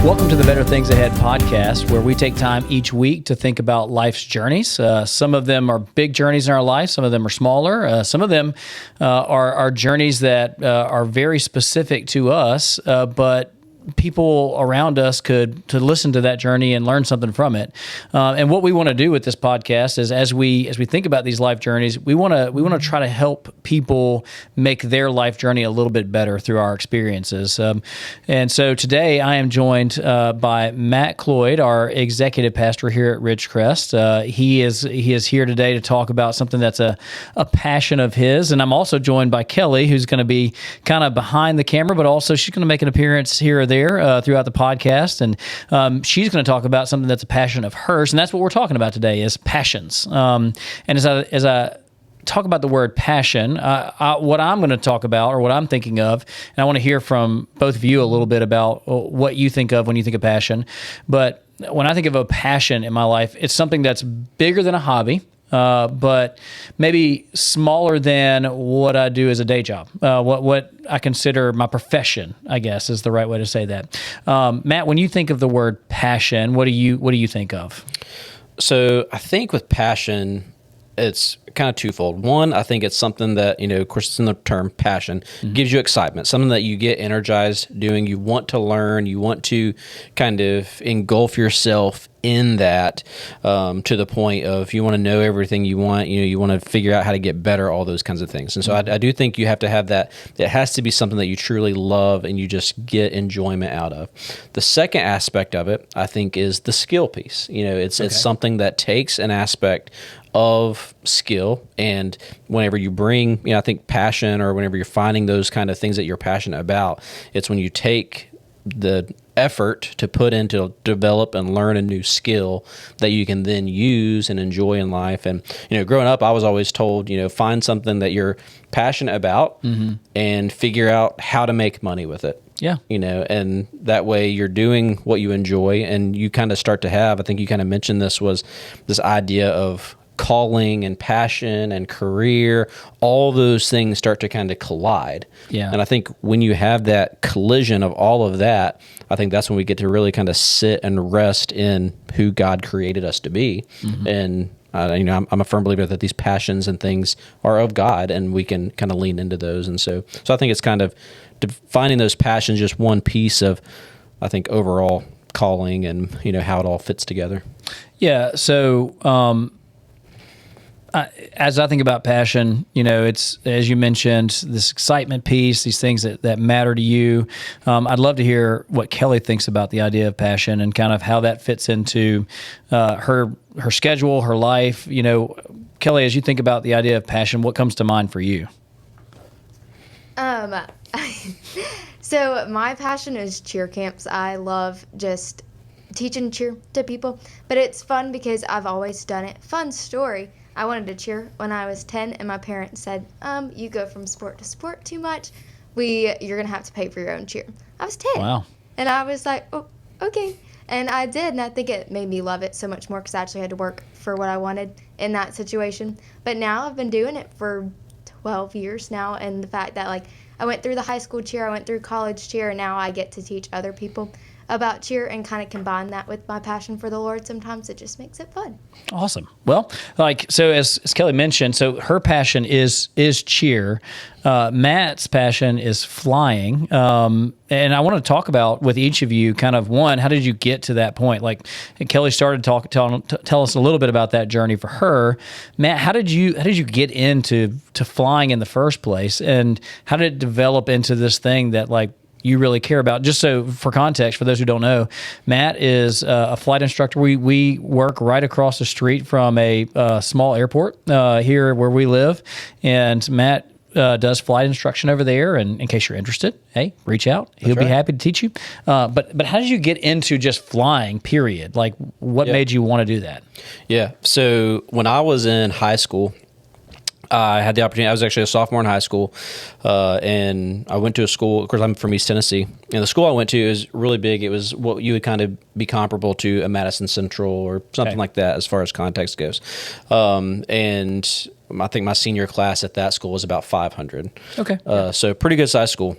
Welcome to the Better Things Ahead podcast, where we take time each week to think about life's journeys. Some of them are big journeys in our life. Some of them are smaller. Some of them are journeys that are very specific to us, but people around us could listen to that journey and learn something from it. And what we want to do with this podcast is, as we think about these life journeys, we want to try to help people make their life journey a little bit better through our experiences. And so today I am joined by Matt Cloyd, our executive pastor here at Ridgecrest. He is here today to talk about something that's a passion of his. And I'm also joined by Kelly, who's going to be kind of behind the camera, but also she's going to make an appearance here or there throughout the podcast, and she's going to talk about something that's a passion of hers, and that's what we're talking about today is passions. And as I talk about the word passion, what I'm going to talk about, or what I'm thinking of, and I want to hear from both of you a little bit about what you think of when you think of passion. But when I think of a passion in my life, it's something that's bigger than a hobby. But maybe smaller than what I do as a day job. What I consider my profession, I guess, is the right way to say that. Matt, when you think of the word passion, what do you think of? So I think with passion, it's kind of twofold. One, I think it's something that, of course, it's in the term passion, gives you excitement, something that you get energized doing. You want to learn, you want to kind of engulf yourself in that to the point of you want to know everything you want, you want to figure out how to get better, all those kinds of things. And so I do think you have to have that. It has to be something that you truly love and you just get enjoyment out of. The second aspect of it, I think, is the skill piece. It's something that takes an aspect of skill, and whenever you bring, I think passion, or whenever you're finding those kind of things that you're passionate about, it's when you take the effort to put into develop and learn a new skill that you can then use and enjoy in life. And growing up, I was always told, find something that you're passionate about and figure out how to make money with it. Yeah. And that way you're doing what you enjoy, and you kind of start to have, I think you kind of mentioned this, was this idea of calling and passion and career. All those things start to kind of collide. Yeah. And I think when you have that collision of all of that, I think that's when we get to really kind of sit and rest in who God created us to be. And I'm a firm believer that these passions and things are of God, and we can kind of lean into those. And so I think it's kind of defining those passions, just one piece of, I think, overall calling and how it all fits together. Yeah. So as I think about passion, it's, as you mentioned, this excitement piece, these things that matter to you. I'd love to hear what Kelly thinks about the idea of passion and kind of how that fits into her schedule, her life. Kelly, as you think about the idea of passion, what comes to mind for you? So my passion is cheer camps. I love just teaching cheer to people, but it's fun because I've always done it. Fun story. I wanted to cheer when I was 10, and my parents said, you go from sport to sport too much. You're going to have to pay for your own cheer. I was 10. Wow. And I was like, oh, okay. And I did, and I think it made me love it so much more because I actually had to work for what I wanted in that situation. But now I've been doing it for 12 years now, and the fact that, I went through the high school cheer, I went through college cheer, and now I get to teach other people about cheer and kind of combine that with my passion for the Lord. Sometimes it just makes it fun. Awesome. Well, so as Kelly mentioned, so her passion is cheer. Matt's passion is flying. And I want to talk about with each of you kind of, one, how did you get to that point? Kelly started tell us a little bit about that journey for her. Matt, how did you get into flying in the first place? And how did it develop into this thing that you really care about? Just so for context, for those who don't know, Matt is a flight instructor. We work right across the street from a small airport here where we live, and Matt does flight instruction over there. And in case you're interested, hey, reach out. He'll be happy to teach you. But how did you get into just flying, period? What made you want to do that? Yeah. So when I was in high school, I had the opportunity. I was actually a sophomore in high school, and I went to a school. Of course, I'm from East Tennessee, and the school I went to is really big. It was what you would kind of be comparable to a Madison Central or something like that as far as context goes. And I think my senior class at that school was about 500. Okay. So pretty good size school.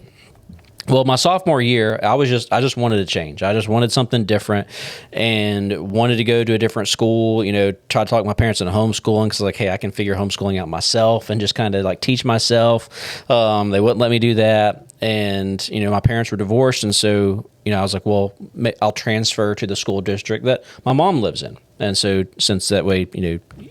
Well, my sophomore year, I just wanted to change. I just wanted something different and wanted to go to a different school, try to talk my parents into homeschooling because like, hey, I can figure homeschooling out myself and just kind of like teach myself. They wouldn't let me do that. And, my parents were divorced. And so, I was like, well, I'll transfer to the school district that my mom lives in. And so since that way,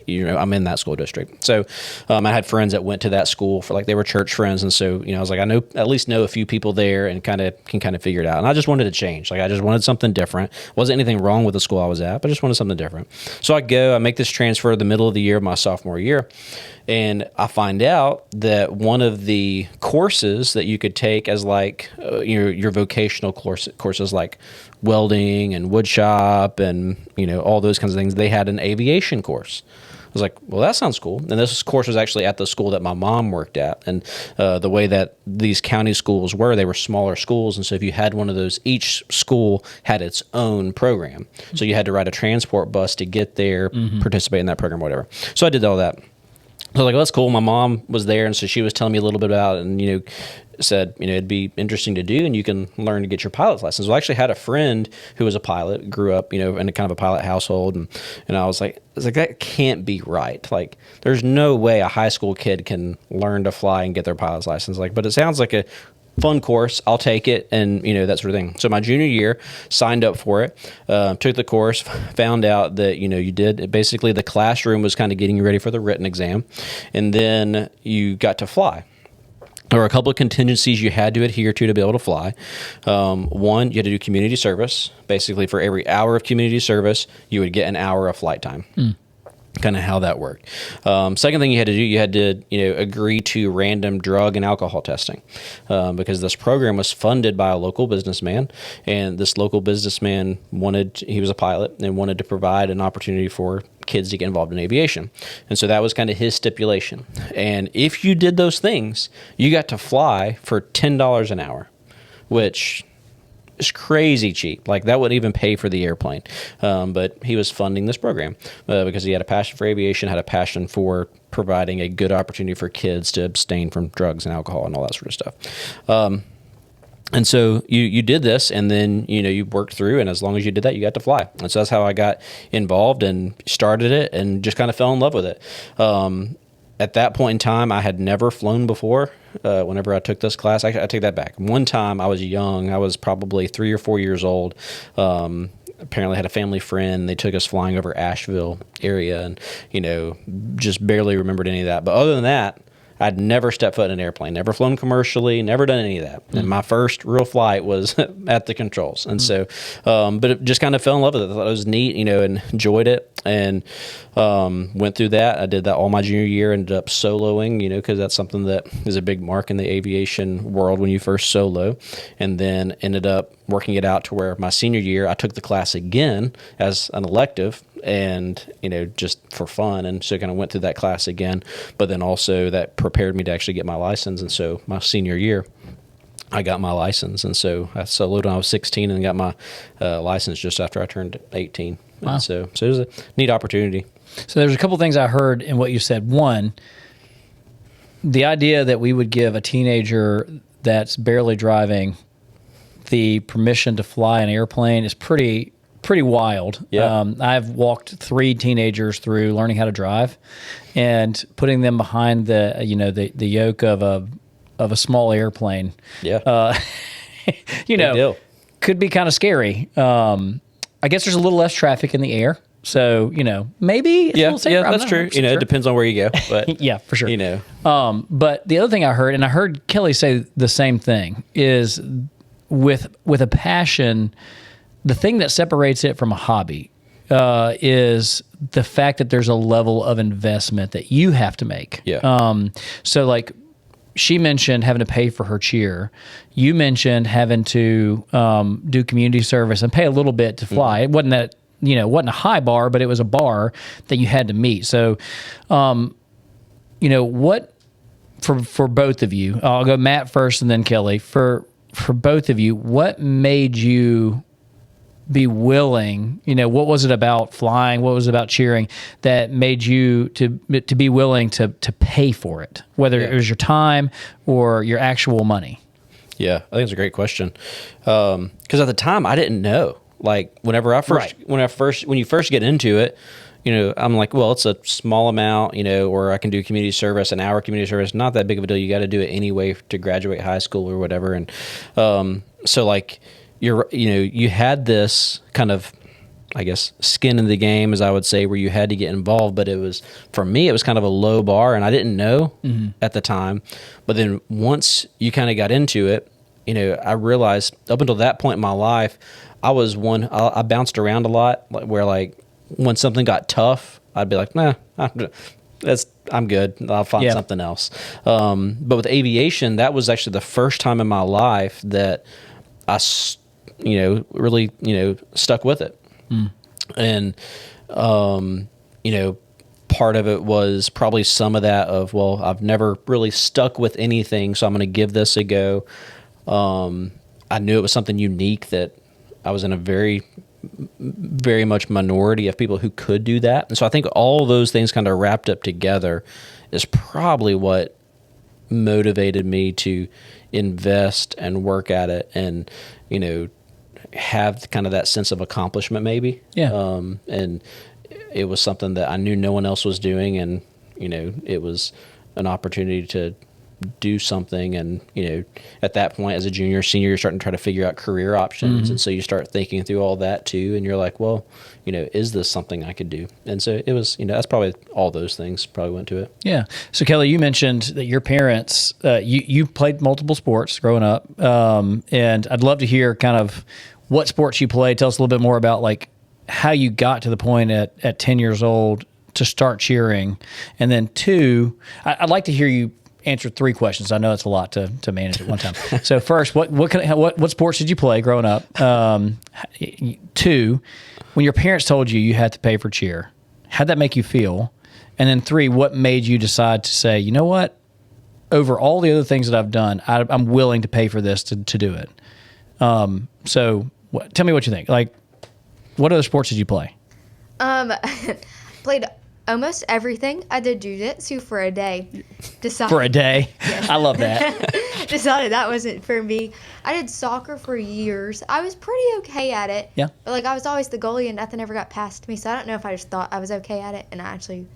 I'm in that school district. So I had friends that went to that school for like, they were church friends. And so, I was like, at least know a few people there and can figure it out. And I just wanted to change. Like I just wanted something different. Wasn't anything wrong with the school I was at, but I just wanted something different. So I make this transfer the middle of the year, my sophomore year. And I find out that one of the courses that you could take as like your vocational courses like welding and wood shop and all those kinds of things, they had an aviation course. I was like, well, that sounds cool. And this course was actually at the school that my mom worked at. And the way that these county schools they were smaller schools. And so if you had one of those, each school had its own program. So you had to ride a transport bus to get there, participate in that program, whatever. So I did all that. So I was like, well, that's cool. My mom was there, and so she was telling me a little bit about it and, said, it'd be interesting to do, and you can learn to get your pilot's license. Well, I actually had a friend who was a pilot, grew up, in a kind of a pilot household, and I was like, that can't be right. Like, there's no way a high school kid can learn to fly and get their pilot's license. Like, but it sounds like a fun course. I'll take it, and that sort of thing. So my junior year, signed up for it, took the course, found out that you did basically the classroom was kind of getting you ready for the written exam, and then you got to fly. There were a couple of contingencies you had to adhere to be able to fly. One, you had to do community service. Basically, for every hour of community service, you would get an hour of flight time. Kind of how that worked. Second thing you had to do, you had to agree to random drug and alcohol testing because this program was funded by a local businessman, and this local businessman he was a pilot and wanted to provide an opportunity for kids to get involved in aviation. And so that was kind of his stipulation. And if you did those things, you got to fly for $10 an hour, which is crazy cheap. Like that wouldn't even pay for the airplane. But he was funding this program because he had a passion for aviation, had a passion for providing a good opportunity for kids to abstain from drugs and alcohol and all that sort of stuff. And so you did this, and then you worked through, and as long as you did that, you got to fly. And so that's how I got involved and started it, and just kind of fell in love with it. At that point in time, I had never flown before. Whenever I took this class, I take that back. One time I was young. I was probably 3 or 4 years old. Apparently had a family friend. They took us flying over Asheville area, and just barely remembered any of that. But other than that, I'd never stepped foot in an airplane, never flown commercially, never done any of that. And my first real flight was at the controls. And so, but it just kind of fell in love with it. I thought it was neat, and enjoyed it, and went through that. I did that all my junior year, ended up soloing, because that's something that is a big mark in the aviation world when you first solo, and then ended up working it out to where my senior year, I took the class again as an elective, and just for fun, and so kind of went through that class again, but then also that prepared me to actually get my license. And so my senior year I got my license, and so I soloed when I was 16 and got my license just after I turned 18. Wow. And so it was a neat opportunity. So there's a couple things I heard in what you said. One, the idea that we would give a teenager that's barely driving the permission to fly an airplane is pretty wild. Yeah. I've walked 3 teenagers through learning how to drive, and putting them behind the yoke of a small airplane. Yeah. Could be kind of scary. I guess there's a little less traffic in the air, so maybe it's a little safer. Yeah, that's true. It depends on where you go, but yeah, for sure. But the other thing I heard, and I heard Kelly say the same thing, is with a passion, the thing that separates it from a hobby is the fact that there's a level of investment that you have to make. Yeah. So like she mentioned having to pay for her cheer. You mentioned having to do community service and pay a little bit to fly. It wasn't that, wasn't a high bar, but it was a bar that you had to meet. So, what for both of you, I'll go Matt first and then Kelly. For both of you, what made you be willing, what was it about flying, what was it about cheering that made you to be willing to pay for it, whether it was your time or your actual money? Yeah, I think it's a great question. Because at the time I didn't know. Like when you first get into it, I'm like, well, it's a small amount, or I can do community service, an hour community service, not that big of a deal. You got to do it anyway to graduate high school or whatever. And so like you had this kind of, I guess, skin in the game, as I would say, where you had to get involved. But for me, it was kind of a low bar, and I didn't know at the time. But then once you kind of got into it, I realized up until that point in my life, I bounced around a lot, where like when something got tough, I'd be like, nah, I'm good. I'll find something else. But with aviation, that was actually the first time in my life that I, really, stuck with it. And, part of it was probably some of that of, well, I've never really stuck with anything, so I'm going to give this a go. I knew it was something unique, that I was in a very, very much minority of people who could do that. And so I think all those things kind of wrapped up together is probably what motivated me to invest and work at it and, have kind of that sense of accomplishment maybe. Yeah. And it was something that I knew no one else was doing, and, it was an opportunity to do something. And, at that point as a junior, senior, you're starting to try to figure out career options. And so you start thinking through all that too. And you're like, well, is this something I could do? And so it was, that's probably all those things probably went to it. Yeah. So Kelly, you mentioned that your parents, you played multiple sports growing up. And I'd love to hear kind of what sports you played. Tell us a little bit more about like how you got to the point at 10 years old to start cheering. And then two, I'd like to hear you answer three questions. I know it's a lot to manage at one time. So first, what sports did you play growing up? Two, when your parents told you had to pay for cheer, how'd that make you feel? And then three, what made you decide to say, you know what, over all the other things that I've done, I'm willing to pay for this to do it. So tell me what you think. Like, what other sports did you play? Played almost everything. I did jiu-jitsu for a day. For a day? Yes. I love that. Decided that wasn't for me. I did soccer for years. I was pretty okay at it. Yeah. But like I was always the goalie and nothing ever got past me. So I don't know if I just thought I was okay at it and I actually.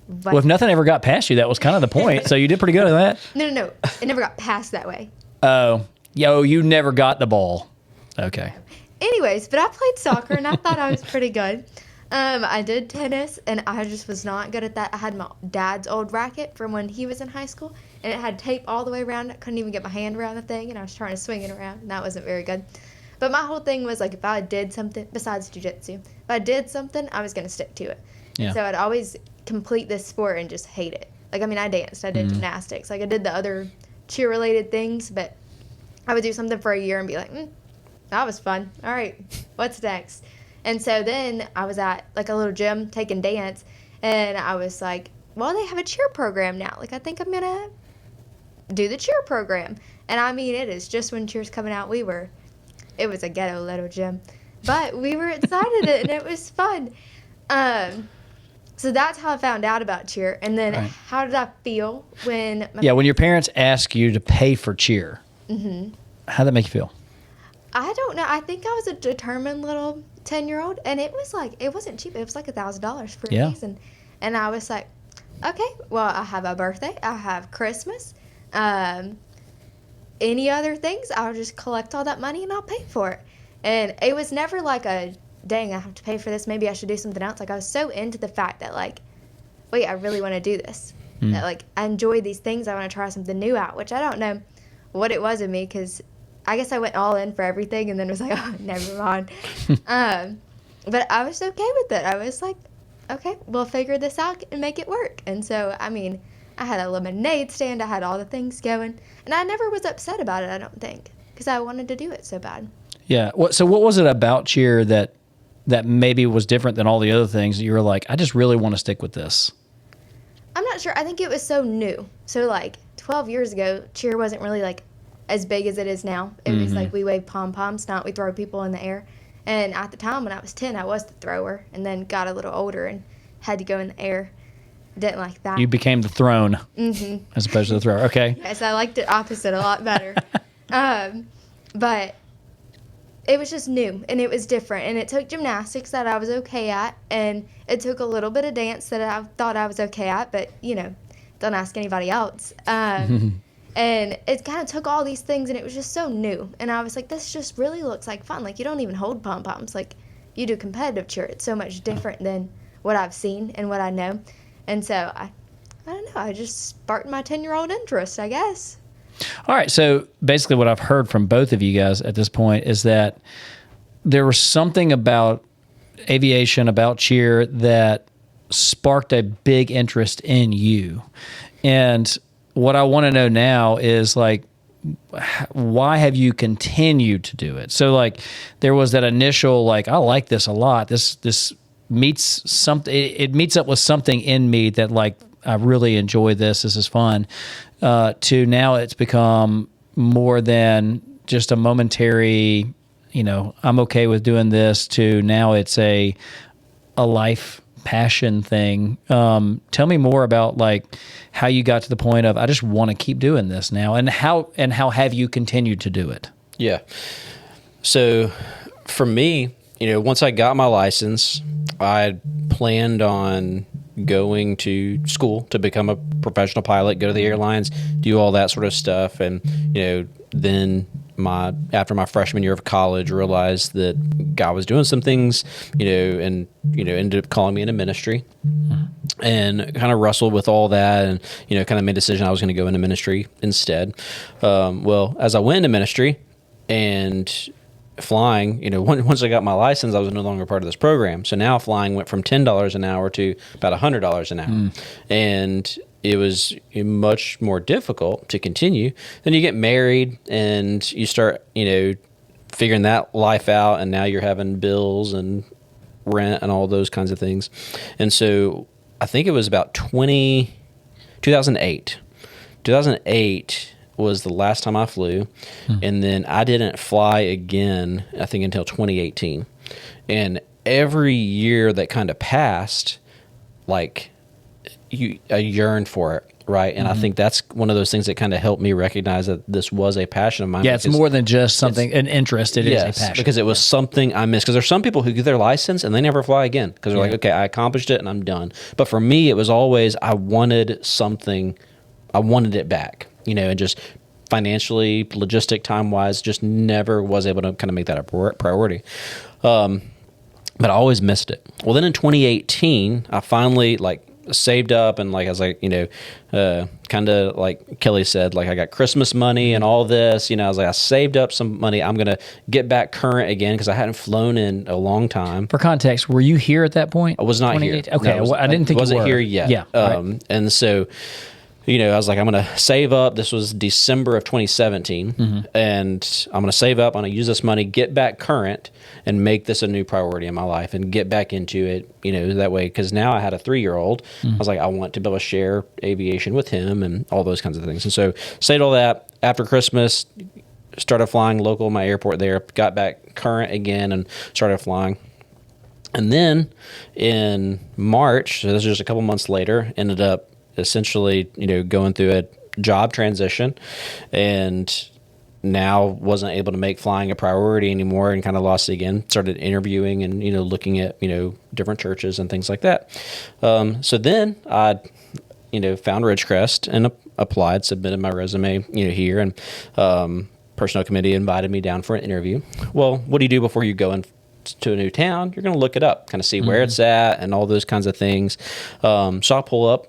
Well, if nothing ever got past you, that was kind of the point. So you did pretty good at that. No. It never got past that way. Oh, you never got the ball. Okay. Anyways, but I played soccer and I thought I was pretty good. I did tennis, and I just was not good at that. I had my dad's old racket from when he was in high school, and it had tape all the way around. I couldn't even get my hand around the thing, and I was trying to swing it around, and that wasn't very good. But my whole thing was, like, if I did something, besides jiu-jitsu, if I did something, I was going to stick to it. Yeah. So I'd always complete this sport and just hate it. Like, I mean, I danced. I did gymnastics. Like, I did the other cheer-related things, but I would do something for a year and be like, that was fun. All right, what's next? And so then I was at, like, a little gym taking dance, and I was like, well, they have a cheer program now. Like, I think I'm going to do the cheer program. And, I mean, it is just when cheer's coming out, it was a ghetto little gym. But we were excited, and it was fun. So that's how I found out about cheer. And then how did I feel when... when your parents ask you to pay for cheer, how'd that make you feel? I don't know. I think I was a determined little 10-year-old, and it was like, it wasn't cheap. It was like $1,000 for a season. And I was like, okay, well, I have a birthday. I have Christmas. Any other things, I'll just collect all that money and I'll pay for it. And it was never like dang, I have to pay for this. Maybe I should do something else. Like, I was so into the fact that, like, wait, I really want to do this. That, like, I enjoy these things. I want to try something new out, which I don't know what it was in me, because I guess I went all in for everything and then was like, oh, never mind. But I was okay with it. I was like, okay, we'll figure this out and make it work. And so, I mean, I had a lemonade stand. I had all the things going. And I never was upset about it, I don't think, because I wanted to do it so bad. Yeah. So what was it about cheer that maybe was different than all the other things that you were like, I just really want to stick with this? I'm not sure. I think it was so new. So, like, 12 years ago, cheer wasn't really, like, as big as it is now. It was like we wave pom-poms, not we throw people in the air. And at the time when I was 10, I was the thrower, and then got a little older and had to go in the air. Didn't like that. You became the thrown as opposed to the thrower. Okay. Yes, I liked it opposite a lot better. But it was just new and it was different. And it took gymnastics that I was okay at. And it took a little bit of dance that I thought I was okay at. But, don't ask anybody else. And it kind of took all these things and it was just so new. And I was like, this just really looks like fun. Like, you don't even hold pom-poms. Like, you do competitive cheer. It's so much different than what I've seen and what I know. And so, I don't know. I just sparked my 10-year-old interest, I guess. All right. So basically what I've heard from both of you guys at this point is that there was something about aviation, about cheer, that sparked a big interest in you. And what I want to know now is, like, why have you continued to do it? So, like, there was that initial, like, I like this a lot. This meets something. It meets up with something in me that, like, I really enjoy this. This is fun. To now it's become more than just a momentary, I'm okay with doing this, to now it's a life passion thing. Tell me more about, like, how you got to the point of, I just want to keep doing this now, and how have you continued to do it? Yeah. So for me, once I got my license, I planned on going to school to become a professional pilot, go to the airlines, do all that sort of stuff. And, then after my freshman year of college, realized that God was doing some things, and, ended up calling me into ministry, and kind of wrestled with all that, and, kind of made a decision I was going to go into ministry instead. Well, as I went into ministry and flying, once I got my license, I was no longer part of this program. So now flying went from $10 an hour to about $100 an hour. And it was much more difficult to continue. Then you get married and you start, figuring that life out, and now you're having bills and rent and all those kinds of things. And so I think it was about 2008. 2008 was the last time I flew, and then I didn't fly again, I think, until 2018. And every year that kind of passed, like, I yearned for it, right? And I think that's one of those things that kind of helped me recognize that this was a passion of mine. Yeah, it's more than just something, an interest. It is a passion. Because it was something I missed. Because there's some people who get their license and they never fly again because they're like, okay, I accomplished it and I'm done. But for me, it was always, I wanted something, I wanted it back, and just financially, logistic, time-wise, just never was able to kind of make that a priority. But I always missed it. Well, then in 2018, I finally, like, saved up, and, like, I was like, kind of like Kelly said, like, I got Christmas money and all this, I was like, I saved up some money. I'm going to get back current again because I hadn't flown in a long time. For context, were you here at that point? I was not here. Okay, No, I didn't think you were. Wasn't here yet. Yeah. Right. And so, I was like, I'm going to save up. This was December of 2017. And I'm going to save up. I'm going to use this money, get back current, and make this a new priority in my life and get back into it, that way. Because now I had a 3-year-old. I was like, I want to be able to share aviation with him and all those kinds of things. And so saved all that. After Christmas, started flying local, my airport there, got back current again and started flying. And then in March, so this was just a couple months later, ended up essentially, going through a job transition, and now wasn't able to make flying a priority anymore, and kind of lost it again. Started interviewing and, looking at, different churches and things like that. So then I, found Ridgecrest and applied, submitted my resume, here, and personnel committee invited me down for an interview. Well, what do you do before you go in to a new town? You're going to look it up, kind of see where it's at and all those kinds of things. So I'll pull up,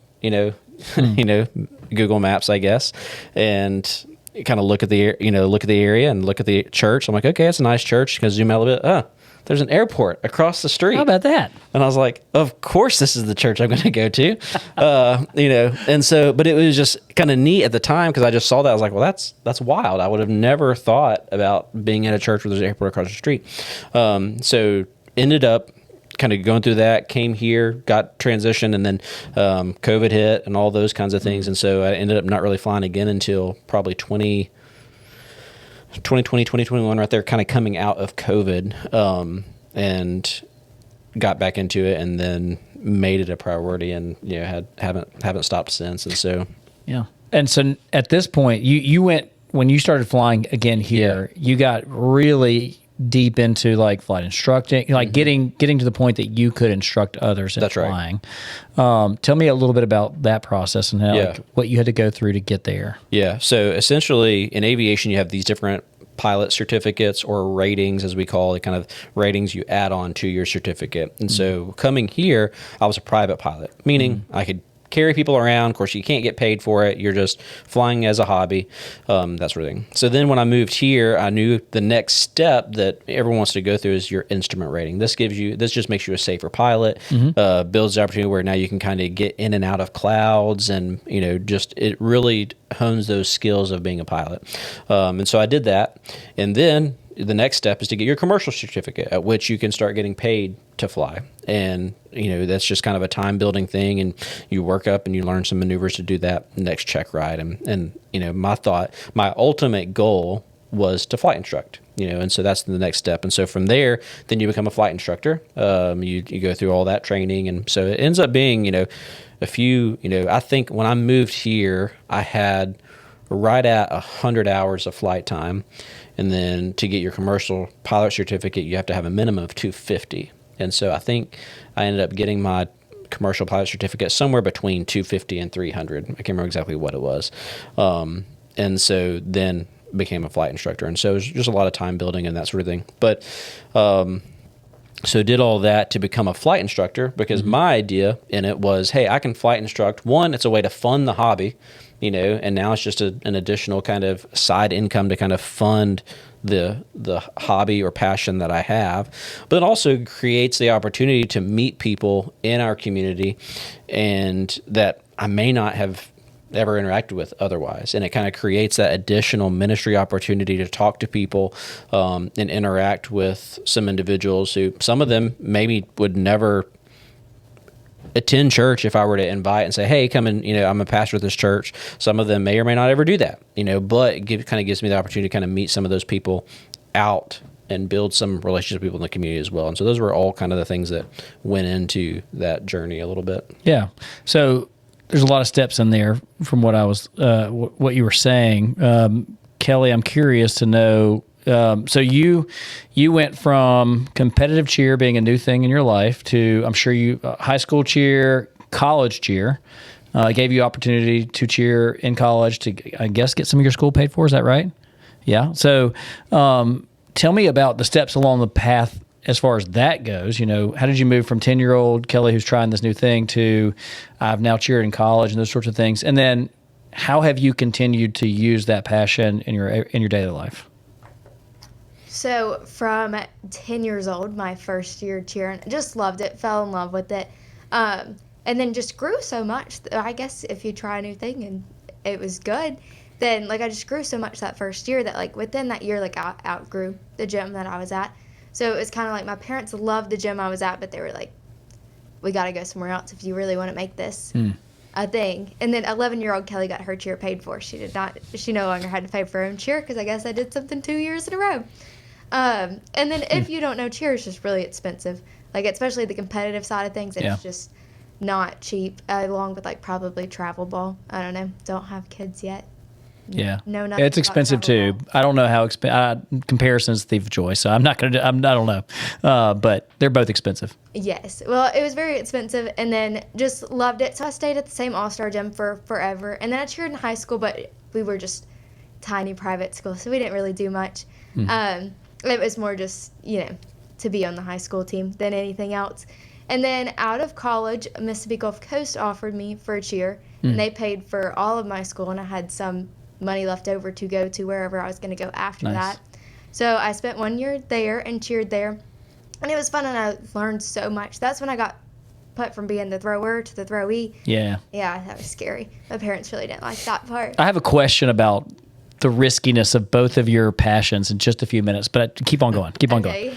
Google Maps, I guess, and kind of look at the area and look at the church. I'm like, okay, it's a nice church. Kind of zoom out a little bit. There's an airport across the street. How about that? And I was like, of course, this is the church I'm going to go to, And so, but it was just kind of neat at the time because I just saw that. I was like, well, that's wild. I would have never thought about being at a church where there's an airport across the street. So ended up kind of going through that, came here, got transitioned, and then COVID hit and all those kinds of things. And so I ended up not really flying again until probably 2020, 2021, right there, kind of coming out of COVID, and got back into it, and then made it a priority, and haven't stopped since. And so yeah. And so at this point, you went when you started flying again here, you got really deep into like flight instructing, like getting to the point that you could instruct others in That's flying. Right. Tell me a little bit about that process and how, like, what you had to go through to get there. Yeah. So essentially in aviation, you have these different pilot certificates or ratings, as we call it, kind of ratings you add on to your certificate. And so coming here, I was a private pilot, meaning I could carry people around. Of course, you can't get paid for it. You're just flying as a hobby, that sort of thing. So then when I moved here, I knew the next step that everyone wants to go through is your instrument rating. This just makes you a safer pilot, builds the opportunity where now you can kind of get in and out of clouds, and just it really hones those skills of being a pilot. And so I did that, and then the next step is to get your commercial certificate, at which you can start getting paid to fly. And that's just kind of a time building thing, and you work up and you learn some maneuvers to do that next check ride. And my ultimate goal was to flight instruct, and so that's the next step. And so from there, then you become a flight instructor. You go through all that training, and so it ends up being a few. I think when I moved here, I had right at 100 hours of flight time. And then to get your commercial pilot certificate, you have to have a minimum of 250. And so I think I ended up getting my commercial pilot certificate somewhere between 250 and 300. I can't remember exactly what it was. And so then became a flight instructor. And so it was just a lot of time building and that sort of thing. But so did all that to become a flight instructor, because my idea in it was, hey, I can flight instruct. One, it's a way to fund the hobby. And now it's just an additional kind of side income to kind of fund the hobby or passion that I have. But it also creates the opportunity to meet people in our community and that I may not have ever interacted with otherwise. And it kind of creates that additional ministry opportunity to talk to people and interact with some individuals who, some of them maybe would never attend church if I were to invite and say, hey, come and, I'm a pastor at this church. Some of them may or may not ever do that, but it kind of gives me the opportunity to kind of meet some of those people out and build some relationships with people in the community as well. And so those were all kind of the things that went into that journey a little bit. Yeah. So there's a lot of steps in there from what I was, what you were saying. Kelly, I'm curious to know, so you went from competitive cheer being a new thing in your life to, I'm sure high school cheer, college cheer. Gave you opportunity to cheer in college to, I guess, get some of your school paid for. Is that right? Yeah. So tell me about the steps along the path as far as that goes. How did you move from 10-year-old Kelly who's trying this new thing to I've now cheered in college and those sorts of things? And then how have you continued to use that passion in your daily life? So from 10 years old, my first year cheering, just loved it, fell in love with it. And then just grew so much. I guess if you try a new thing and it was good, then I just grew so much that first year that within that year, I outgrew the gym that I was at. So it was kind of my parents loved the gym I was at, but they were like, we got to go somewhere else if you really want to make this a thing. And then 11-year-old Kelly got her cheer paid for. She no longer had to pay for her own cheer because I guess I did something 2 years in a row. And then if you don't know, cheer is just really expensive. Especially the competitive side of things, it's just not cheap, along with probably travel ball. I don't know. Don't have kids yet. Yeah. No, nothing. It's expensive too. I don't know how expensive. Comparison is the thief of joy, so I'm not going to I don't know. But they're both expensive. Yes. Well, it was very expensive, and then just loved it. So I stayed at the same All-Star gym for forever. And then I cheered in high school, but we were just tiny private school, so we didn't really do much. It was more just, to be on the high school team than anything else. And then out of college, Mississippi Gulf Coast offered me for a cheer, and they paid for all of my school, and I had some money left over to go to wherever I was going to go after that. So I spent 1 year there and cheered there, and it was fun, and I learned so much. That's when I got put from being the thrower to the throwee. Yeah. Yeah, that was scary. My parents really didn't like that part. I have a question about the riskiness of both of your passions in just a few minutes, but keep on going. Keep on going.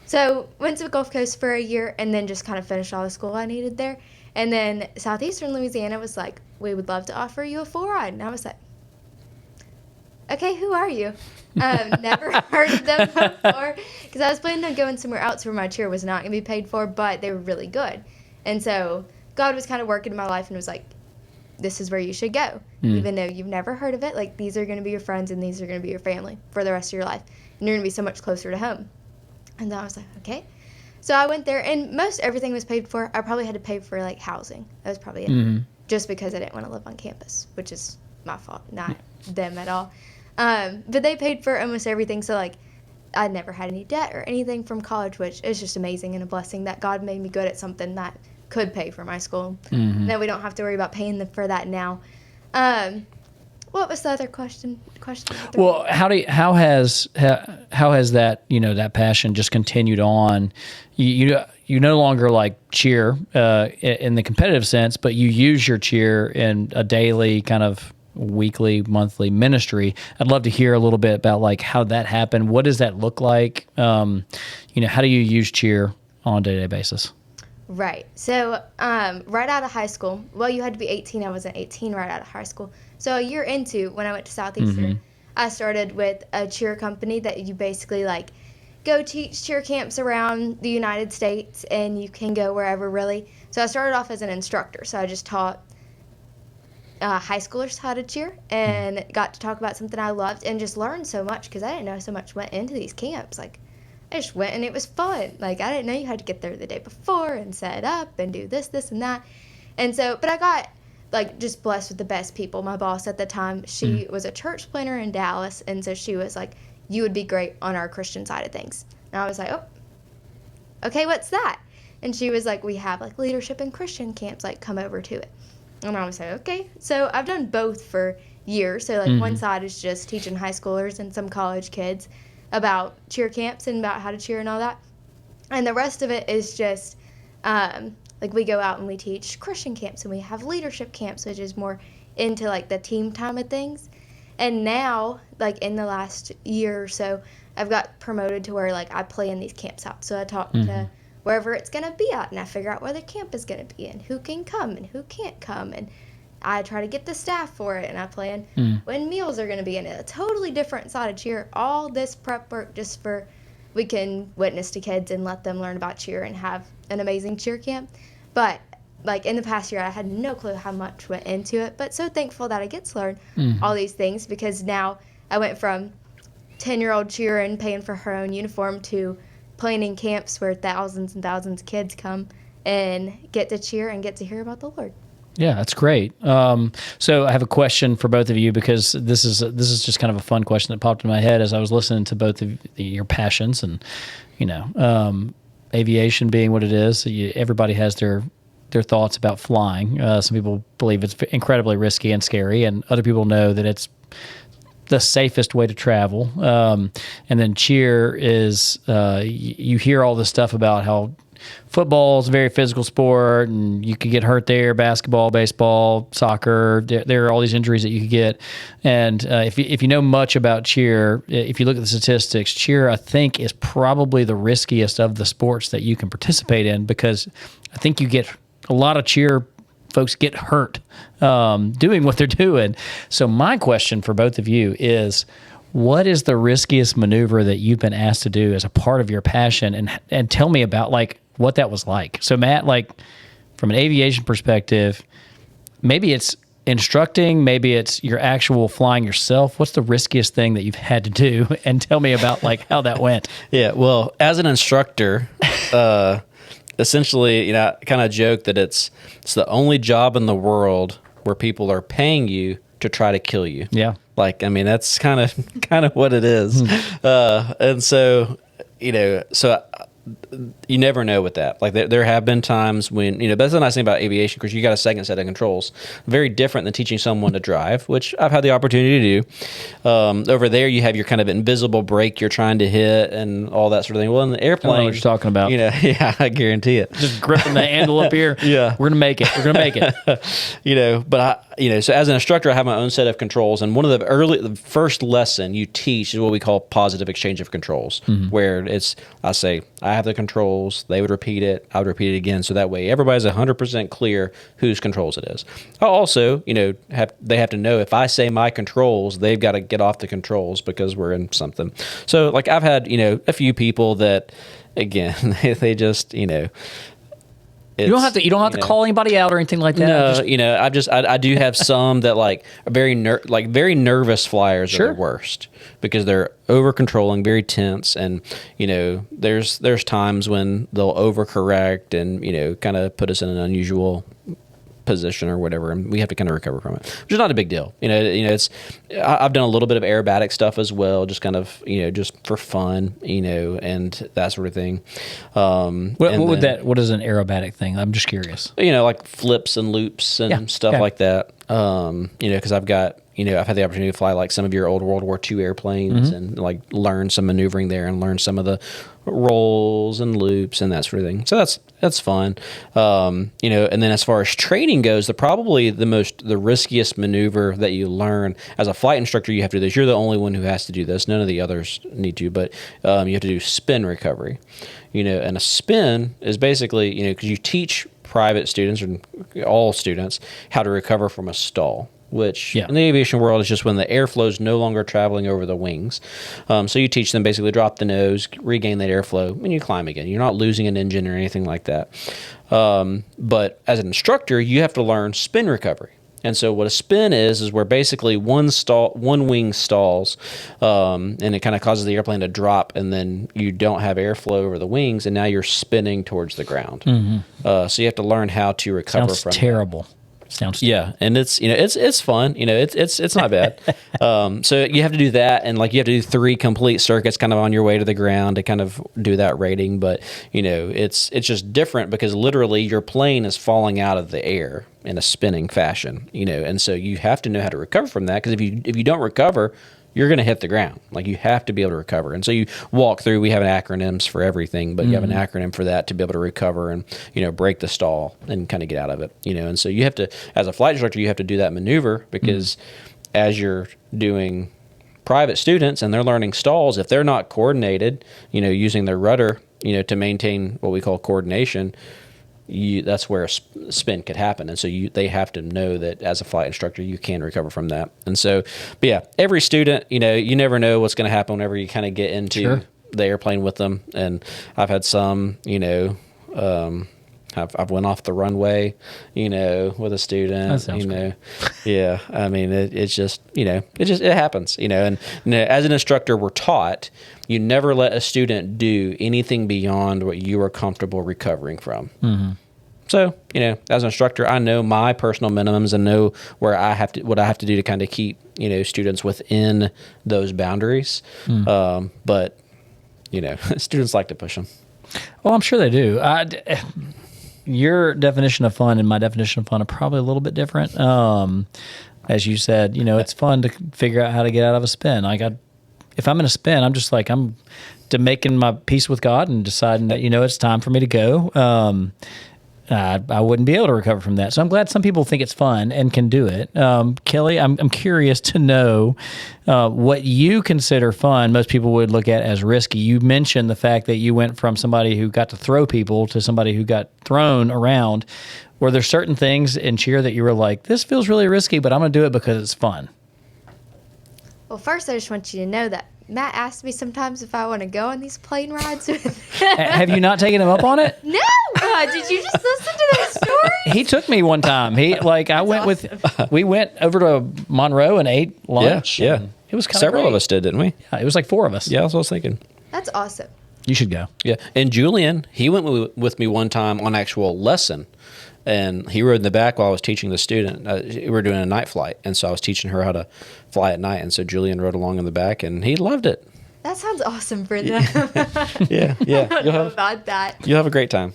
So went to the Gulf Coast for a year and then just kind of finished all the school I needed there. And then Southeastern Louisiana was like, we would love to offer you a full ride. And I was like, okay, who are you? Never heard of them before. Because I was planning on going somewhere else where my cheer was not going to be paid for, but they were really good. And so God was kind of working in my life and was like, this is where you should go. even though you've never heard of it. Like, these are going to be your friends and these are going to be your family for the rest of your life. And you're going to be so much closer to home. And then I was like, okay. So I went there, and most everything was paid for. I probably had to pay for, like, housing. That was probably it. Just because I didn't want to live on campus, which is my fault, not them at all. But they paid for almost everything. So, like, I never had any debt or anything from college, which is just amazing and a blessing that God made me good at something that could pay for my school. Now we don't have to worry about paying for that now. What was the other question? Well, how has that, that passion just continued on? You no longer like cheer in the competitive sense, but you use your cheer in a daily kind of weekly, monthly ministry. I'd love to hear a little bit about like how that happened. What does that look like? How do you use cheer on a day-to-day basis? Right. So right out of high school, well, you had to be 18. I wasn't 18 right out of high school. So a year into, when I went to Southeastern, I started with a cheer company that you basically like go teach cheer camps around the United States, and you can go wherever really. So I started off as an instructor. So I just taught high schoolers how to cheer and got to talk about something I loved and just learned so much because I didn't know so much went into these camps. Like, I just went and it was fun. Like, I didn't know you had to get there the day before and set up and do this, and that. And so, but I got, like, just blessed with the best people. My boss at the time, she was a church planner in Dallas, and so she was like, you would be great on our Christian side of things. And I was like, oh, okay, what's that? And she was like, we have, like, leadership and Christian camps, like, come over to it. And I was like, okay. So I've done both for years. So, like, one side is just teaching high schoolers and some college kids about cheer camps and about how to cheer and all that. And the rest of it is just, like, we go out and we teach Christian camps and we have leadership camps, which is more into, like, the team time of things. And now, like, in the last year or so, I've got promoted to where, like, I plan these camps out. So I talk to wherever it's going to be at, and I figure out where the camp is going to be and who can come and who can't come. And I try to get the staff for it, and I plan when meals are going to be in it. A totally different side of cheer. All this prep work just for we can witness to kids and let them learn about cheer and have an amazing cheer camp. But, like, in the past year, I had no clue how much went into it, but so thankful that I get to learn all these things because now I went from 10-year-old cheering, paying for her own uniform, to planning camps where thousands and thousands of kids come and get to cheer and get to hear about the Lord. Yeah, that's great. So I have a question for both of you because this is just kind of a fun question that popped in my head as I was listening to both of your passions and, aviation being what it is. Everybody has their thoughts about flying. Some people believe it's incredibly risky and scary, and other people know that it's the safest way to travel. And then cheer is, you hear all this stuff about how football is a very physical sport and you could get hurt there, basketball, baseball, soccer, there are all these injuries that you could get. And if you know much about cheer, if you look at the statistics, cheer, I think, is probably the riskiest of the sports that you can participate in because I think you get a lot of cheer folks get hurt doing what they're doing. So my question for both of you is, what is the riskiest maneuver that you've been asked to do as a part of your passion? And tell me about, like, what that was like. So Matt, like, from an aviation perspective, maybe it's instructing, maybe it's your actual flying yourself. What's the riskiest thing that you've had to do? And tell me about, like, how that went. Yeah, well, as an instructor, essentially, I kind of joke that it's the only job in the world where people are paying you to try to kill you. Yeah. Like, I mean, that's kind of what it is. And so, you never know with that. Like, there have been times when, that's the nice thing about aviation, because you got a second set of controls. Very different than teaching someone to drive, which I've had the opportunity to do. Over there, you have your kind of invisible brake you're trying to hit and all that sort of thing. Well, in the airplane, I don't know what you're talking about. Yeah, I guarantee it. Just gripping the handle up here. Yeah. We're going to make it. But so as an instructor, I have my own set of controls. And one of the first lesson you teach is what we call positive exchange of controls, where I say, I have the controls, they would repeat it, I would repeat it again, so that way everybody's 100% clear whose controls it is. I also, they have to know if I say my controls, they've got to get off the controls because we're in something. So, like, I've had, a few people that, again, they just, You don't have to. You don't have to call anybody out or anything like that. No, I do have some that like are very very nervous flyers are the worst because they're over controlling, very tense, and there's times when they'll overcorrect and kind of put us in an unusual position or whatever, and we have to kind of recover from it, which is not a big deal. I've done a little bit of aerobatic stuff as well, just kind of just for fun, and that sort of thing. What is an aerobatic thing? I'm just curious. Like flips and loops and stuff like that. Because I've had the opportunity to fly like some of your old World War II airplanes and like learn some maneuvering there and learn some of the rolls and loops and that sort of thing. So that's fun. And then as far as training goes, the riskiest maneuver that you learn as a flight instructor, you have to do this. You're the only one who has to do this. None of the others need to, but you have to do spin recovery. And a spin is basically, because you teach private students or all students how to recover from a stall, which in the aviation world is just when the airflow is no longer traveling over the wings. So you teach them basically drop the nose, regain that airflow, and you climb again. You're not losing an engine or anything like that. But as an instructor, you have to learn spin recovery. And so what a spin is where basically one wing stalls, and it kind of causes the airplane to drop, and then you don't have airflow over the wings, and now you're spinning towards the ground. So you have to learn how to recover from Sounds terrible. Sounds and it's it's fun. It's not bad. So you have to do that, and like you have to do 3 complete circuits kind of on your way to the ground to kind of do that rating. But it's just different because literally your plane is falling out of the air in a spinning fashion. And so you have to know how to recover from that, because if you don't recover, you're going to hit the ground. Like you have to be able to recover. And so you walk through, we have acronyms for everything, but you have an acronym for that to be able to recover and, break the stall and kind of get out of it, And so you have to, as a flight instructor, you have to do that maneuver because as you're doing private students and they're learning stalls, if they're not coordinated, using their rudder, to maintain what we call coordination, that's where a spin could happen. And so they have to know that as a flight instructor, you can recover from that. And so, but yeah, every student, you never know what's going to happen whenever you kind of get into the airplane with them. And I've had some, I've went off the runway, with a student, That sounds great. Yeah. I mean, it's just, it happens, and as an instructor, we're taught you never let a student do anything beyond what you are comfortable recovering from. So, as an instructor, I know my personal minimums and know where what I have to do to kind of keep, students within those boundaries. But, students like to push them. Well, I'm sure they do. Your definition of fun and my definition of fun are probably a little bit different. As you said, it's fun to figure out how to get out of a spin. If I'm in a spin, I'm just like, I'm making my peace with God and deciding that, it's time for me to go. I wouldn't be able to recover from that. So I'm glad some people think it's fun and can do it. Kelly, I'm curious to know what you consider fun. Most people would look at as risky. You mentioned the fact that you went from somebody who got to throw people to somebody who got thrown around. Were there certain things in cheer that you were like, this feels really risky, but I'm going to do it because it's fun? Well, first, I just want you to know that Matt asked me sometimes if I want to go on these plane rides with him. Have you not taken him up on it? No! Did you just listen to that story? He took me one time. We went over to Monroe and ate lunch. Yeah. It was kind of Several of us did, didn't we? Yeah, it was like 4 of us. Yeah, that's what I was thinking. That's awesome. You should go. Yeah. And Julian, he went with me one time on actual lesson. And he rode in the back while I was teaching the student. We were doing a night flight, and so I was teaching her how to fly at night. And so Julian rode along in the back, and he loved it. That sounds awesome for them. Yeah. I don't know about that. You'll have a great time.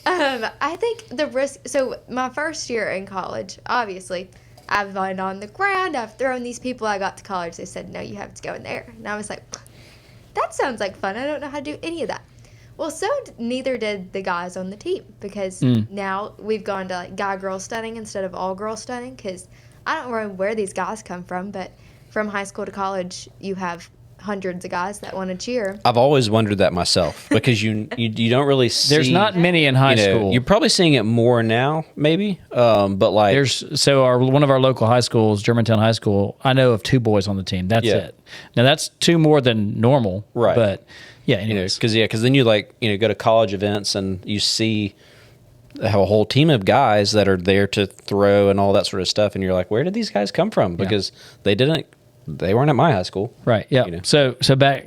I think the risk. So my first year in college, obviously, I've landed on the ground. I've thrown these people. I got to college. They said, no, you have to go in there. And I was like, that sounds like fun. I don't know how to do any of that. Well, so neither did the guys on the team, because now we've gone to like guy-girl stunning instead of all-girl stunning, because I don't know where these guys come from, but from high school to college, you have hundreds of guys that want to cheer. I've always wondered that myself, because you don't really see. There's not many in high school. You're probably seeing it more now, maybe. But like one of our local high schools, Germantown High School. I know of 2 boys on the team. That's it. Now that's 2 more than normal, right? But yeah, anyways. Because then you go to college events and you see have a whole team of guys that are there to throw and all that sort of stuff. And you're like, where did these guys come from? Because they weren't at my high school. Right. Yeah. You know? So back,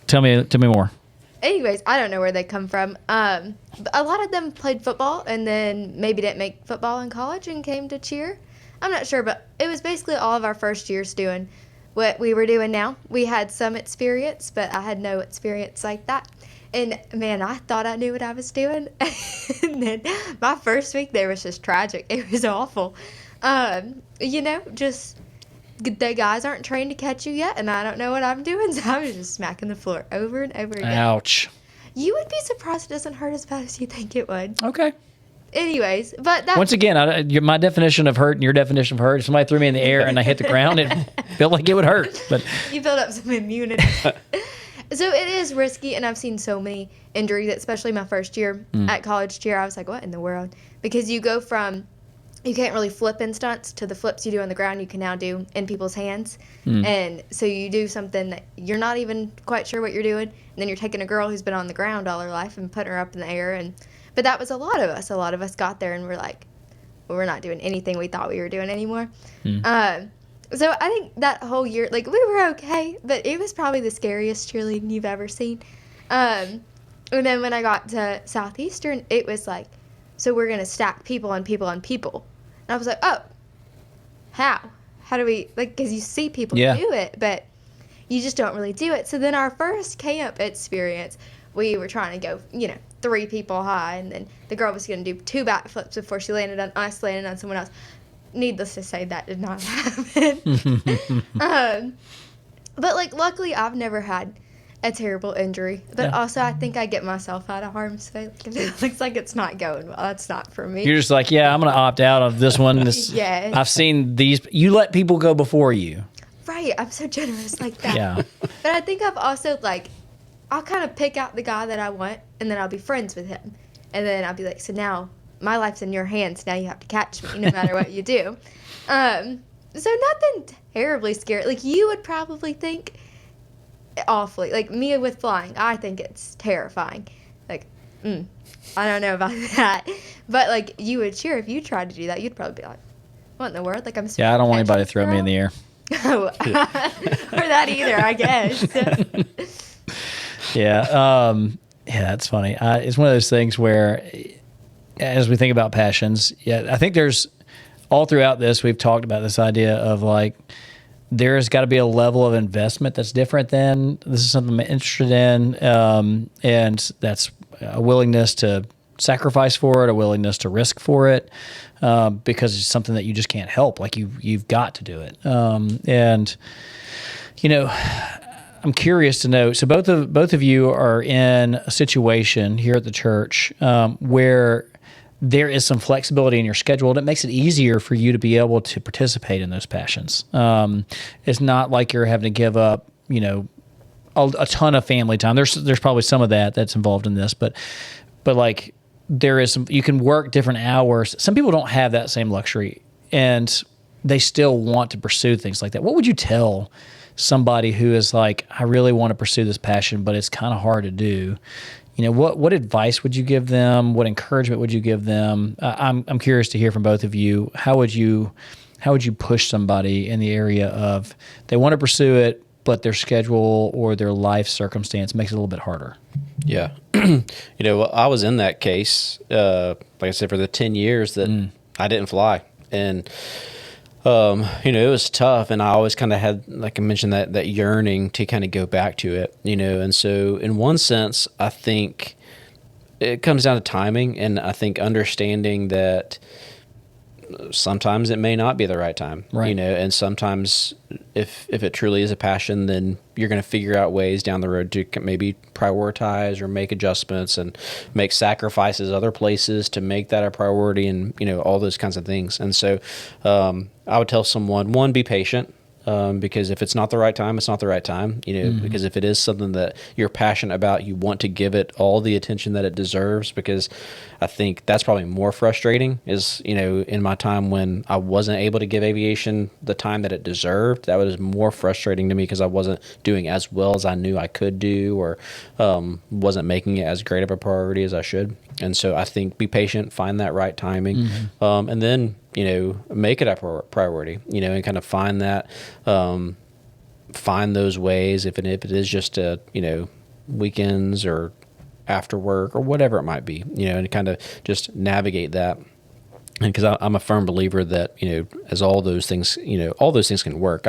tell me more. Anyways, I don't know where they come from. A lot of them played football and then maybe didn't make football in college and came to cheer. I'm not sure, but it was basically all of our first years doing what we were doing now. We had some experience, but I had no experience like that. And man, I thought I knew what I was doing. And then my first week there was just tragic. It was awful. Just the guys aren't trained to catch you yet, and I don't know what I'm doing, so I was just smacking the floor over and over again. Ouch. You would be surprised it doesn't hurt as bad as you think it would. Okay. Anyways, but that... Once again, my definition of hurt and your definition of hurt, if somebody threw me in the air and I hit the ground, it felt like it would hurt. But you build up some immunity. So it is risky, and I've seen so many injuries, especially my first year at college cheer. I was like, what in the world? Because you go from... You can't really flip in stunts to the flips you do on the ground you can now do in people's hands. And so you do something that you're not even quite sure what you're doing, and then you're taking a girl who's been on the ground all her life and putting her up in the air. But that was a lot of us. A lot of us got there and we're like, well, we're not doing anything we thought we were doing anymore. So I think that whole year, like, we were okay, but it was probably the scariest cheerleading you've ever seen. And then when I got to Southeastern, it was like, so we're going to stack people on people on people. And I was like, oh, how? How do we, like, because you see people do it, but you just don't really do it. So then our first camp experience, we were trying to go, 3 people high, and then the girl was going to do 2 backflips before she landed on us, landed on someone else. Needless to say, that did not happen. But, like, luckily I've never had a terrible injury. But also I think I get myself out of harm's way. Like, if it looks like it's not going well, that's not for me. you're just like, I'm going to opt out of this one. Yeah. I've seen these. You let people go before you. Right. I'm so generous like that. Yeah. But I think I've also, like, I'll kind of pick out the guy that I want, and then I'll be friends with him. And then I'll be like, so now my life's in your hands. Now you have to catch me no matter what you do. So nothing terribly scary. Like, you would probably think awfully. Like, me with flying, I think it's terrifying. Like, I don't know about that. But, like, you would cheer if you tried to do that. You'd probably be like, what in the world? Like, I'm Yeah, I don't want anybody to throw me in the air. Oh, or that either, I guess. Yeah, that's funny. It's one of those things where, as we think about passions, I think there's, all throughout this, we've talked about this idea of, like, there's got to be a level of investment that's different than this is something I'm interested in, and that's a willingness to sacrifice for it, a willingness to risk for it, because it's something that you just can't help. Like, you've got to do it, and I'm curious to know. So both of you are in a situation here at the church where there is some flexibility in your schedule, and it makes it easier for you to be able to participate in those passions. It's not like you're having to give up, a ton of family time. There's probably some of that's involved in this, but like, there is some. You can work different hours. Some people don't have that same luxury, and they still want to pursue things like that. What would you tell somebody who is like, I really want to pursue this passion, but it's kind of hard to do? What advice would you give them? What encouragement would you give them? I'm curious to hear from both of you. How would you push somebody in the area of they want to pursue it, but their schedule or their life circumstance makes it a little bit harder? Yeah. I was in that case, like I said, for the 10 years that I didn't fly. And it was tough, and I always kind of had, like I mentioned, that yearning to kind of go back to it, and so in one sense, I think it comes down to timing, and I think understanding that sometimes it may not be the right time, right. And sometimes if it truly is a passion, then you're going to figure out ways down the road to maybe prioritize or make adjustments and make sacrifices other places to make that a priority, and all those kinds of things. And so I would tell someone, one, be patient. Because if it's not the right time, it's not the right time, because if it is something that you're passionate about, you want to give it all the attention that it deserves, because I think that's probably more frustrating is, in my time when I wasn't able to give aviation the time that it deserved, that was more frustrating to me because I wasn't doing as well as I knew I could do, or wasn't making it as great of a priority as I should. And so I think be patient, find that right timing, and then, make it a priority, and kind of find that, find those ways, if it is just, weekends or after work or whatever it might be, and kind of just navigate that. And because I'm a firm believer that, as all those things can work.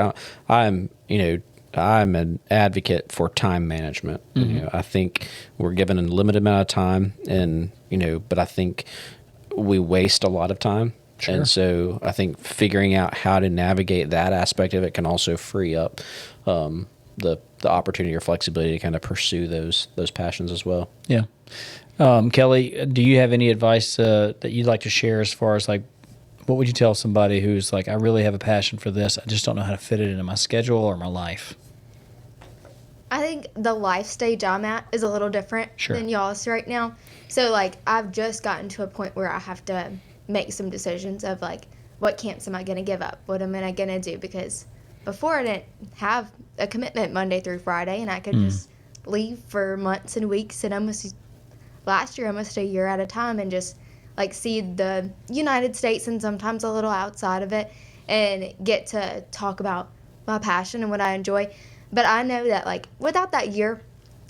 I'm an advocate for time management. I think we're given a limited amount of time, and but I think we waste a lot of time. Sure. And so I think figuring out how to navigate that aspect of it can also free up the opportunity or flexibility to kind of pursue those passions as well. Yeah. Kelly, do you have any advice that you'd like to share as far as like, what would you tell somebody who's like, I really have a passion for this, I just don't know how to fit it into my schedule or my life? I think the life stage I'm at is a little different than y'all's right now. So, like, I've just gotten to a point where I have to make some decisions of, like, what camps am I going to give up? What am I going to do? Because before I didn't have a commitment Monday through Friday, and I could just leave for months and weeks and last year, almost a year at a time, and just, like, see the United States and sometimes a little outside of it and get to talk about my passion and what I enjoy. But I know that, like, without that year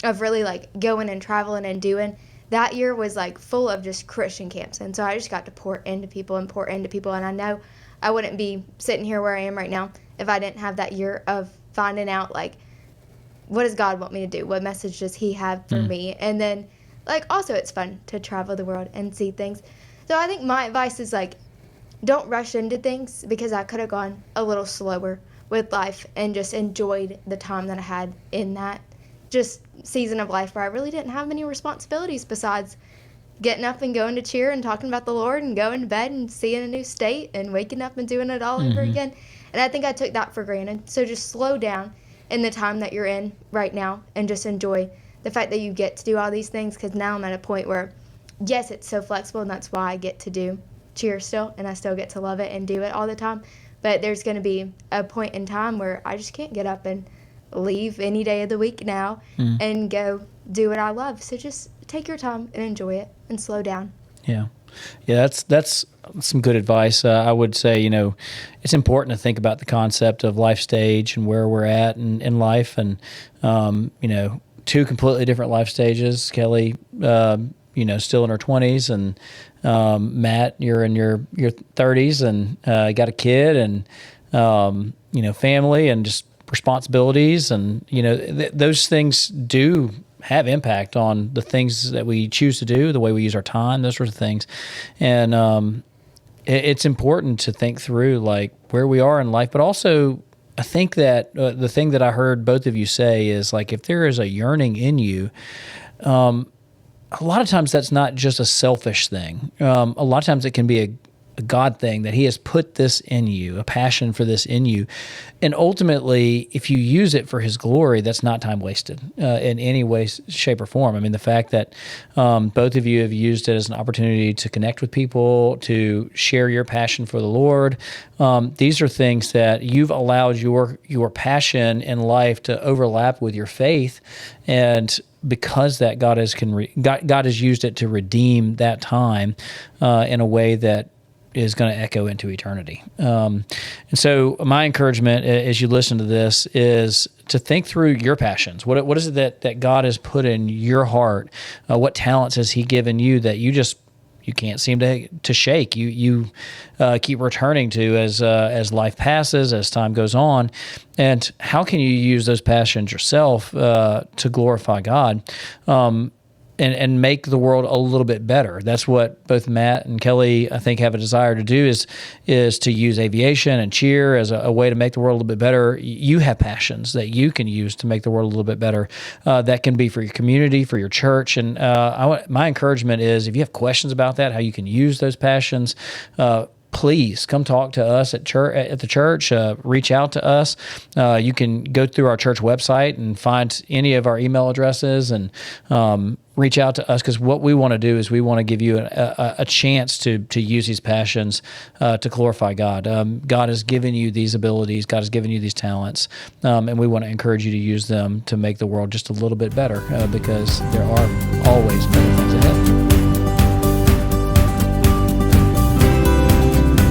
of really, like, going and traveling and doing, that year was, like, full of just Christian camps. And so I just got to pour into people. And I know I wouldn't be sitting here where I am right now if I didn't have that year of finding out, like, what does God want me to do? What message does he have for me? And then, like, also it's fun to travel the world and see things. So I think my advice is, like, don't rush into things, because I could have gone a little slower with life and just enjoyed the time that I had in that just season of life where I really didn't have many responsibilities besides getting up and going to cheer and talking about the Lord and going to bed and seeing a new state and waking up and doing it all over again. And I think I took that for granted. So just slow down in the time that you're in right now and just enjoy the fact that you get to do all these things, because now I'm at a point where, yes, it's so flexible, and that's why I get to do cheer still, and I still get to love it and do it all the time. But there's going to be a point in time where I just can't get up and leave any day of the week now and go do what I love. So just take your time and enjoy it and slow down. Yeah, that's some good advice. I would say, it's important to think about the concept of life stage and where we're at in life, and two completely different life stages. Kelly, still in her 20s, and Matt, you're in your 30s, and got a kid, and family, and just responsibilities, and those things do have impact on the things that we choose to do, the way we use our time, those sorts of things. And it's important to think through, like, where we are in life, but also I think that the thing that I heard both of you say is, like, if there is a yearning in you, a lot of times that's not just a selfish thing. A lot of times it can be a God thing, that he has put this in you, a passion for this in you. And ultimately, if you use it for his glory, that's not time wasted in any way, shape, or form. I mean, the fact that both of you have used it as an opportunity to connect with people, to share your passion for the Lord, these are things that you've allowed your passion in life to overlap with your faith, and because that God has used it to redeem that time in a way that is going to echo into eternity. And so my encouragement as you listen to this is to think through your passions. What is it that God has put in your heart? What talents has he given you that you can't seem to shake? You keep returning to as life passes, as time goes on, and how can you use those passions yourself to glorify God? And make the world a little bit better. That's what both Matt and Kelly, I think, have a desire to do, is to use aviation and cheer as a way to make the world a little bit better. You have passions that you can use to make the world a little bit better. That can be for your community, for your church. And my encouragement is, if you have questions about that, how you can use those passions, please come talk to us at the church. Reach out to us. You can go through our church website and find any of our email addresses, and reach out to us, because what we want to do is we want to give you a chance to use these passions to glorify God. God has given you these abilities. God has given you these talents, and we want to encourage you to use them to make the world just a little bit better, because there are always better things ahead.